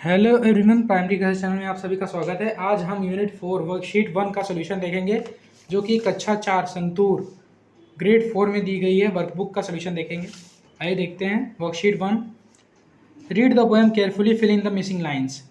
Hello everyone, primary class channel में आप सभी का स्वागत है। आज हम यूनिट 4 वर्कशीट 1 का सोल्यूशन देखेंगे, जो कि कक्षा 4 संतूर ग्रेड 4 में दी गई है। वर्कबुक का सोल्यूशन देखेंगे। आइए देखते हैं। Worksheet 1, read the poem carefully, fill in the missing lines.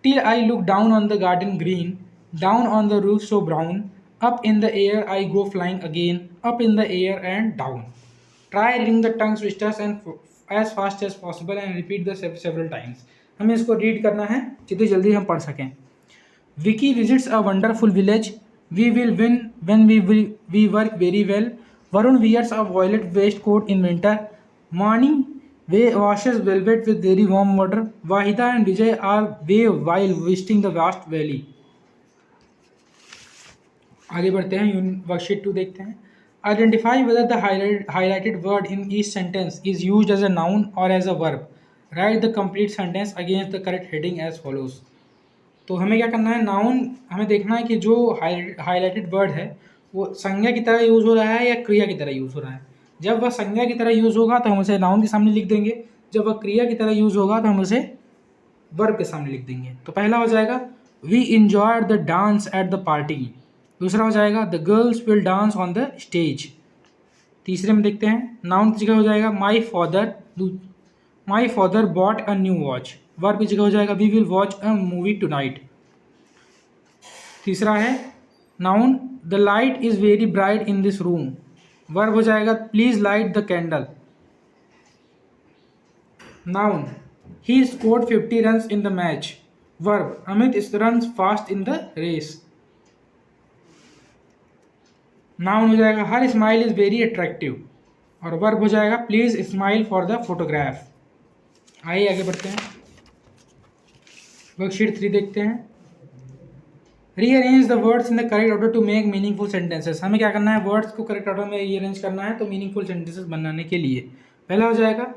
Till I look down on the garden green, down on the roof so brown, up in the air I go flying again, up in the air and down. Try reading the tongue twisters and as fast as possible and repeat the several times. हमें इसको read करना है जितनी जल्दी हम पढ़ सकें। Vicky visits a wonderful village, we will win when we work very well, Varun wears a violet waistcoat in winter, मानी वे washes velvet with very warm water, Waheeda and Vijay are wave while visiting the vast valley। आगे बढ़ते हैं। Worksheet 2 देखते हैं। Identify whether the highlighted word in each sentence is used as a noun और as a verb. Write the complete sentence against the correct heading as follows. तो हमें क्या करना है, नाउन हमें देखना है कि जो हाईलाइटेड वर्ड है वो संज्ञा की तरह यूज़ हो रहा है या क्रिया की तरह यूज़ हो रहा है। जब वह संज्ञा की तरह यूज़ होगा तो हम उसे नाउन के सामने लिख देंगे, जब वह क्रिया की तरह यूज़ होगा तो हम उसे वर्ब के सामने लिख देंगे। तो पहला हो जाएगा we enjoyed the dance at the party. दूसरा हो जाएगा the girls will dance on the stage. तीसरे में देखते हैं, नाउन की जगह हो जाएगा my father bought a new watch. Verb की जगह हो जाएगा we will watch a movie tonight. तीसरा है noun the light is very bright in this room. Verb हो जाएगा please light the candle. Noun he scored 50 runs in the match. Verb Amit runs fast in the race. Noun हो जाएगा her smile is very attractive, और verb हो जाएगा please smile for the photograph. आइए आगे बढ़ते हैं। वर्कशीट 3 देखते हैं। Rearrange the words in the correct order to make meaningful sentences. हमें क्या करना है, वर्ड्स को करेक्ट ऑर्डर में रीअरेंज करना है तो मीनिंगफुल सेंटेंसेस बनाने के लिए। पहला हो जाएगा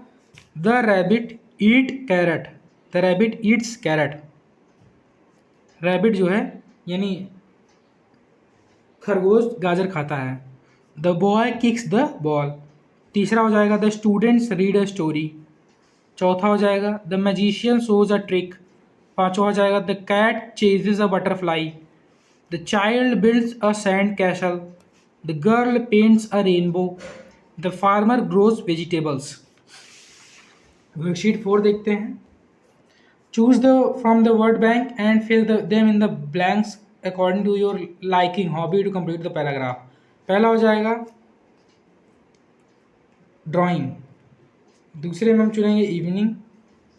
the rabbit eat carrot. The rabbit eats carrot. Rabbit जो है यानी खरगोश गाजर खाता है। The boy kicks the ball. तीसरा हो जाएगा the students read a story. चौथा हो जाएगा the magician shows a trick. पांचवा हो जाएगा the cat chases a butterfly. The child builds a sand castle. The girl paints a rainbow. The farmer grows vegetables. Worksheet 4 देखते हैं। Choose the from the word bank and fill them in the blanks according to your liking hobby to complete the paragraph. पहला हो जाएगा drawing. दूसरे में हम चुनेंगे evening,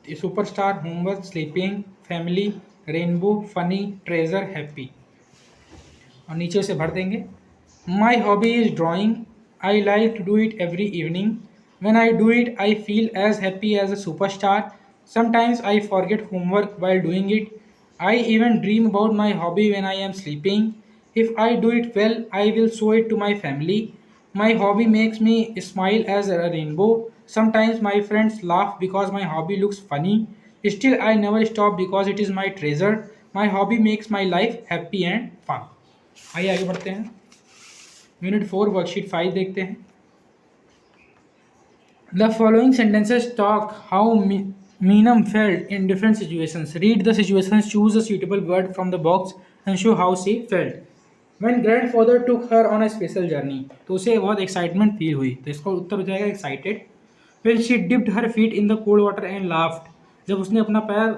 superstar, homework, sleeping, family, rainbow, funny, treasure, happy, और नीचे से भर देंगे। My hobby is drawing, I like to do it every evening, when I do it I feel as happy as a superstar, sometimes I forget homework while doing it, I even dream about my hobby when I am sleeping, if I do it well I will show it to my family, my hobby makes me smile as a rainbow, sometimes my friends laugh because my hobby looks funny, still I never stop because it is my treasure, my hobby makes my life happy and fun। आइए आगे बढ़ते हैं। Unit 4 worksheet 5 देखते हैं। The following sentences talk how Meenam felt in different situations. Read the situations, choose a suitable word from the box and show how she felt. When grandfather took her on a special journey, तो उसे बहुत excitement feel हुई, तो इसका उत्तर हो जाएगा excited. When she dipped her feet in the cold water and laughed, जब उसने अपना पैर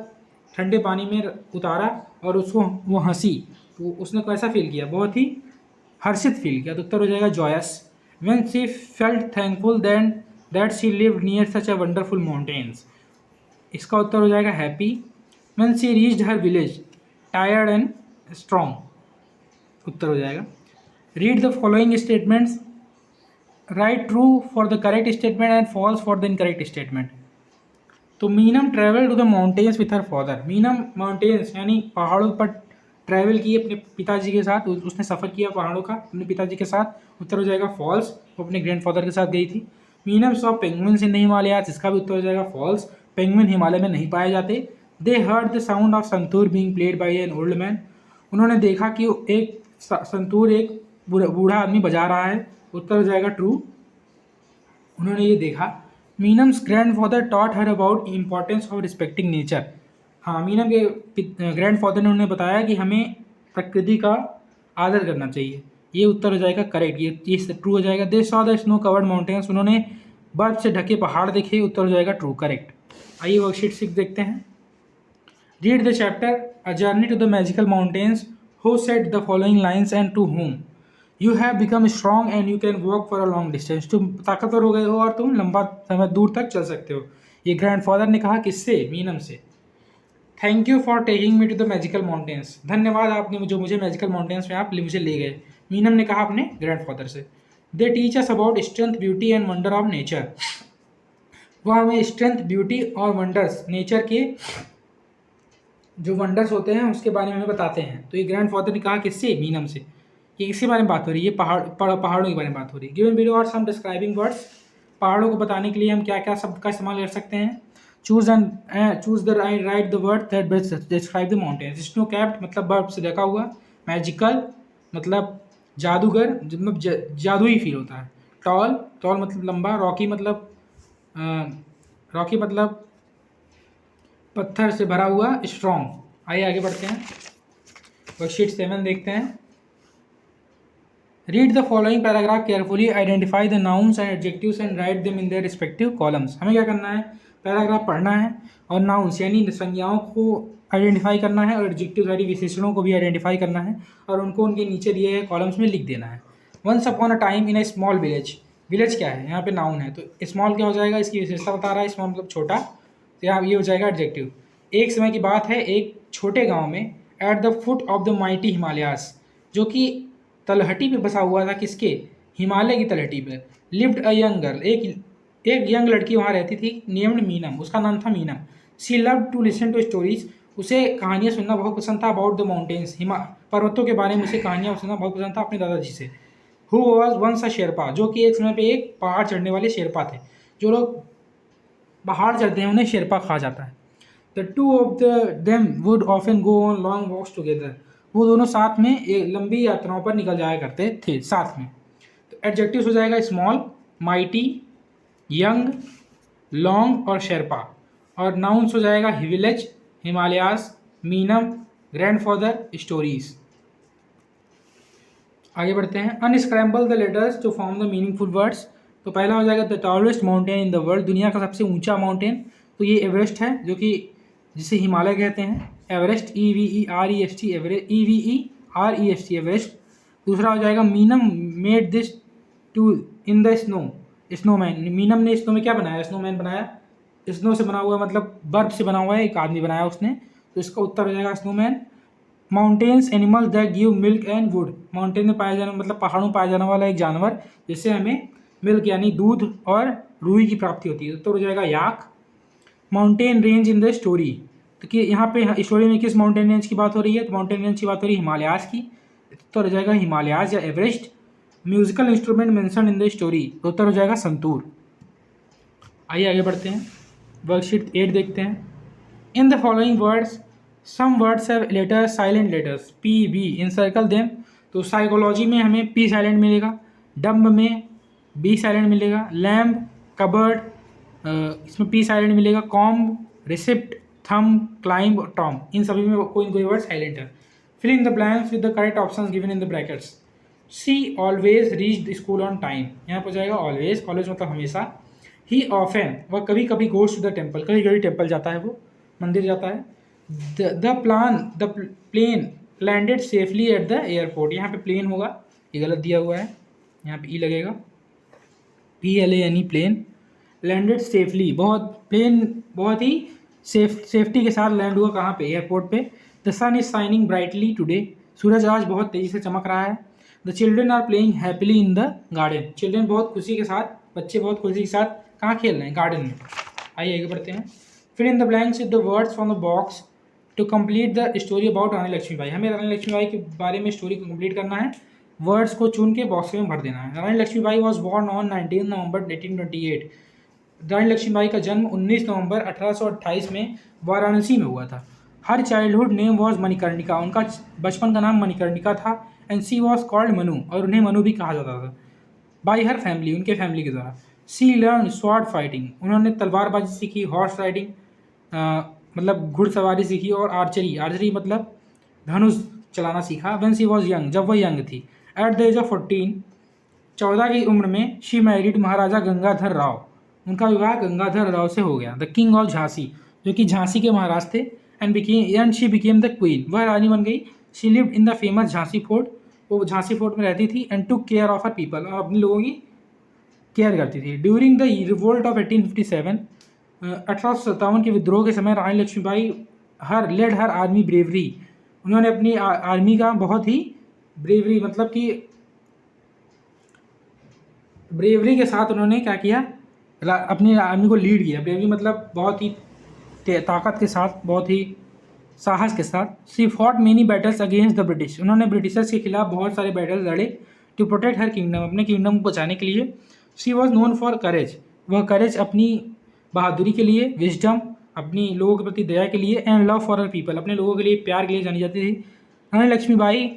ठंडे पानी में उतारा और उसको वो हंसी, तो उसने कैसा फील किया, बहुत ही हर्षित फील किया, तो उत्तर हो जाएगा Joyce. When she felt thankful then that she lived near such a wonderful mountains, इसका उत्तर हो जाएगा happy. When she reached her village tired and strong, उत्तर हो जाएगा। Read the following statements, write true for the correct statement and false for the incorrect statement. तो Meenam travel to the mountains with her father. Meenam mountains यानी पहाड़ों पर travel किए अपने पिताजी के साथ, उसने सफ़र किया पहाड़ों का अपने पिताजी के साथ, उत्तर हो जाएगा फॉल्स। वो अपने ग्रैंडफादर के साथ गई थी। Meenam saw penguins in the Himalayas, इसका भी उत्तर हो जाएगा फॉल्स, पेंगुइन हिमालय में नहीं पाए जाते। दे heard the sound of santoor being played by an old man, उन्होंने देखा कि एक संतूर एक बूढ़ा आदमी बजा रहा है, उत्तर हो जाएगा ट्रू, उन्होंने ये देखा। Meenam's grandfather taught her about importance of respecting nature, हाँ, मीनम के ग्रैंडफादर ने उन्हें बताया कि हमें प्रकृति का आदर करना चाहिए। ये उत्तर हो जाएगा करेक्ट, ये ट्रू हो जाएगा। They saw the snow covered mountains, उन्होंने बर्फ से ढके पहाड़ देखे, उत्तर हो जाएगा ट्रू, करेक्ट। आइए वर्कशीट 6 देखते हैं। Read the chapter a journey to the magical mountains, who said the following lines and to whom you have become strong and you can walk for a long distance, तुम ताकतवर हो गए हो और तुम लंबा समय दूर तक चल सकते हो। ये ग्रैंडफादर ने कहा किससे? मीनम से। Thank you for taking me to the magical mountains, धन्यवाद आपने मुझे मैजिकल माउंटेन्स में आप मुझे ले गए, मीनम ने कहा अपने ग्रैंडफादर से। They teach us about strength, beauty and wonder of nature, वह हमें स्ट्रेंथ, ब्यूटी और वंडर्स, नेचर के जो वंडर्स होते हैं उसके बारे में हमें बताते हैं। तो ये ग्रैंडफादर ने कहा किससे? मीनम से। ये किसके बारे में बात हो रही है? ये पहाड़ों के बारे में बात हो रही है। Given below are some describing words, पहाड़ों को बताने के लिए हम क्या क्या शब्द का इस्तेमाल कर सकते हैं? Choose the right the word that best describe the mountains. Snow capped मतलब बर्फ से ढका हुआ, मैजिकल मतलब जादूगर, मतलब जादू ही फील होता है। टॉल, टॉल मतलब लंबा। रॉकी मतलब पत्थर से भरा हुआ। स्ट्रॉन्ग। आइए आगे बढ़ते हैं, वर्कशीट 7 देखते हैं। Read the following paragraph carefully, identify the nouns and adjectives and write them in their respective columns. हमें क्या करना है? पैराग्राफ पढ़ना है और नाउन्स यानी संज्ञाओं को आइडेंटिफाई करना है और एडजेक्टिव यानी विशेषणों को भी आइडेंटिफाई करना है और उनको उनके नीचे दिए गए कॉलम्स में लिख देना है। Once upon a time in a small village, village क्या है? यहाँ पे नाउन है तो स्मॉल क्या हो जाएगा? इसकी विशेषता बता रहा है, स्मॉल मतलब छोटा, तो यहाँ ये हो जाएगा एडजेक्टिव। एक समय की बात है एक छोटे गांव में, at the foot of the mighty Himalayas, जो कि तलहटी पे बसा हुआ था। किसके? हिमालय की तलहटी पे। लिव्ड अ यंग गर्ल, एक यंग लड़की वहाँ रहती थी, नेम्ड मीनम, उसका नाम था Meenam. She love to listen to stories, उसे कहानियाँ सुनना बहुत पसंद था। अबाउट द माउंटेन्स, पर्वतों के बारे में उसे कहानियाँ सुनना बहुत पसंद था अपने दादाजी से। Who was once a Sherpa, जो कि एक समय पे एक पहाड़ चढ़ने वाले शेरपा थे। जो लोग पहाड़ चढ़ते हैं उन्हें शेरपा कहा जाता है। The two of them would often go on long walks together, वो दोनों साथ में एक लंबी यात्राओं पर निकल जाया करते थे साथ में। तो एडजेक्टिव्स हो जाएगा स्मॉल, माइटी, यंग, लॉन्ग और शेरपा। और नाउन्स हो जाएगा village, Himalayas, Meenam, grandfather, stories. आगे बढ़ते हैं। Unscramble the letters to form the meaningful words. तो पहला हो जाएगा the tallest mountain in the world, दुनिया का सबसे ऊंचा माउंटेन। तो ये एवरेस्ट है, जो कि जिसे हिमालय कहते हैं। Everest, EVEREST, Everest, EVEREST, Everest. दूसरा हो जाएगा Meenam made this two in the snow, snowman, Meenam ने स्नो में क्या बनाया? स्नोमैन बनाया। स्नो से बना हुआ मतलब बर्फ से बना हुआ है, एक आदमी बनाया उसने, तो इसका उत्तर हो जाएगा snowman. Mountains animals that give milk and would, mountain में पाया जाने मतलब पहाड़ों में पाया जाने वाला एक जानवर जिससे हमें मिल्क यानी दूध और रूई की प्राप्ति होती है। तो हो जाएगा yak. Mountain range in the story, तो कि यहाँ पे स्टोरी में किस माउंटेन रेंज की बात हो रही है? तो माउंटेन रेंज की बात हो रही है हिमालयाज की, तो हो जाएगा हिमालयाज या Everest. Musical instrument mention in the story, तो उत्तर हो जाएगा संतूर। आइए आगे बढ़ते हैं, वर्कशीट 8 देखते हैं। In the following words some words have letters, silent letters, P B, encircle them. तो साइकोलॉजी में हमें P साइलेंट मिलेगा, डम्ब में B साइलेंट मिलेगा, लैम्ब, कबर्ड, इसमें P साइलेंट मिलेगा, comb, receipt, thumb, climb, tomb, इन सभी में कोई ना कोई वर्ड साइलेंट है। Fill in the blanks with the correct options given in the brackets. She always reach the school on time, यहाँ पर जाएगा ऑलवेज, ऑलवेज मतलब हमेशा। ही ऑफन, वह कभी कभी गोज टू द टेम्पल, कभी कभी टेम्पल जाता है, वो मंदिर जाता है। The plane landed safely at the airport, यहाँ पे प्लेन होगा, ये गलत दिया हुआ है, यहाँ पे ई लगेगा, PLANE, प्लेन। लैंडेड सेफली, बहुत ही सेफ्टी के साथ लैंड हुआ, कहाँ पे? एयरपोर्ट पे। The sun is shining brightly today, सूरज आज बहुत तेज़ी से चमक रहा है। The children are playing happily in the garden, children बहुत खुशी के साथ, बच्चे बहुत खुशी के साथ कहाँ खेल रहे हैं? गार्डन में। आइए आगे बढ़ते हैं। Fill in the blanks with the words from the box to complete the story about Rani Lakshmibai, हमें रानी लक्ष्मीबाई के बारे में स्टोरी को कंप्लीट करना है, वर्ड्स को चुन के बॉक्स में भर देना है। रानी लक्ष्मीबाई वॉज बॉर्न ऑन 19 नवंबर 1828, रानी लक्ष्मीबाई का जन्म 19 नवंबर 1828 में वाराणसी में हुआ था। Her childhood name was Manikarnika, उनका बचपन का नाम मणिकर्णिका था। And she was called Manu, और उन्हें मनु भी कहा जाता था। बाई हर फैमिली, उनके फैमिली के द्वारा। सी लर्न स्वॉर्ड फाइटिंग, उन्होंने तलवारबाजी सीखी। हॉर्स राइडिंग, मतलब घुड़सवारी सीखी, और आर्चरी मतलब धनुष चलाना सीखा। व्हेन शी वॉज यंग, जब वह यंग थी। एट द एज ऑफ 14, 14 की उम्र में, शी मैरिड महाराजा गंगाधर राव, उनका विवाह गंगाधर राव से हो गया। द किंग ऑफ झांसी, जो कि झांसी के महाराज थे। And she became the queen, वह रानी बन गई। She lived in the famous Jhansi fort, वो झांसी फोर्ट में रहती थी। And took care of her people, और अपने लोगों की केयर करती थी। ड्यूरिंग द रिवोल्ट ऑफ 1857, 1857 के विद्रोह के समय, रानी लक्ष्मीबाई लेड हर आर्मी ब्रेवरी, उन्होंने अपनी आर्मी का बहुत ही ब्रेवरी मतलब कि ब्रेवरी के साथ उन्होंने क्या किया, अपनी आर्मी को लीड किया। ब्रेवरी मतलब बहुत ही ताकत के साथ, बहुत ही साहस के साथ। She fought many battles against the British, उन्होंने ब्रिटिशर्स के खिलाफ बहुत सारे बैटल लड़े। टू प्रोटेक्ट हर किंगडम, अपने किंगडम को बचाने के लिए। शी वॉज नोन फॉर करेज, वह करेज अपनी बहादुरी के लिए, विजडम अपनी लोगों के प्रति दया के लिए, and love for her people, अपने लोगों के लिए प्यार के लिए जानी जाती थी। Rani Lakshmibai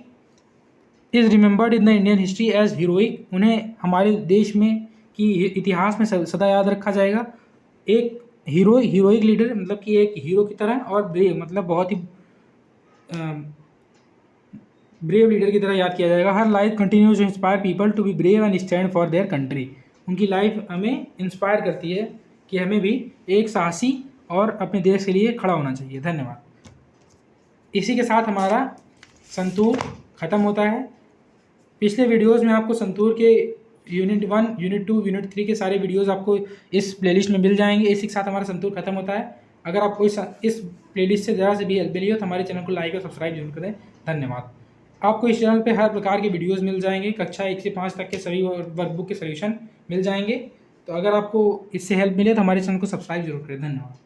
is remembered in the Indian history as heroic, उन्हें हमारे देश में की इतिहास में सदा याद रखा जाएगा। एक हीरोइक लीडर मतलब कि एक हीरो की तरह, और ब्रेव मतलब बहुत ही ब्रेव लीडर की तरह याद किया जाएगा। Her life continues to inspire people to be brave and stand for their country, उनकी लाइफ हमें इंस्पायर करती है कि हमें भी एक साहसी और अपने देश के लिए खड़ा होना चाहिए। धन्यवाद। इसी के साथ हमारा संतूर ख़त्म होता है। पिछले वीडियोस में आपको संतूर के यूनिट 1, यूनिट 2, यूनिट 3 के सारे वीडियोस आपको इस प्लेलिस्ट में मिल जाएंगे। इसी के साथ हमारा संतूर खत्म होता है। अगर आपको इस प्लेलिस्ट से ज़रा से भी हेल्प मिली हो तो हमारे चैनल को लाइक और सब्सक्राइब जरूर करें। धन्यवाद। आपको इस चैनल पे हर प्रकार के वीडियोस मिल जाएंगे। कक्षा 1 से 5 तक के सभी वर्कबुक के सोल्यूशन मिल जाएंगे। तो अगर आपको इससे हेल्प मिले तो हमारे चैनल को सब्सक्राइब जरूर करें। धन्यवाद।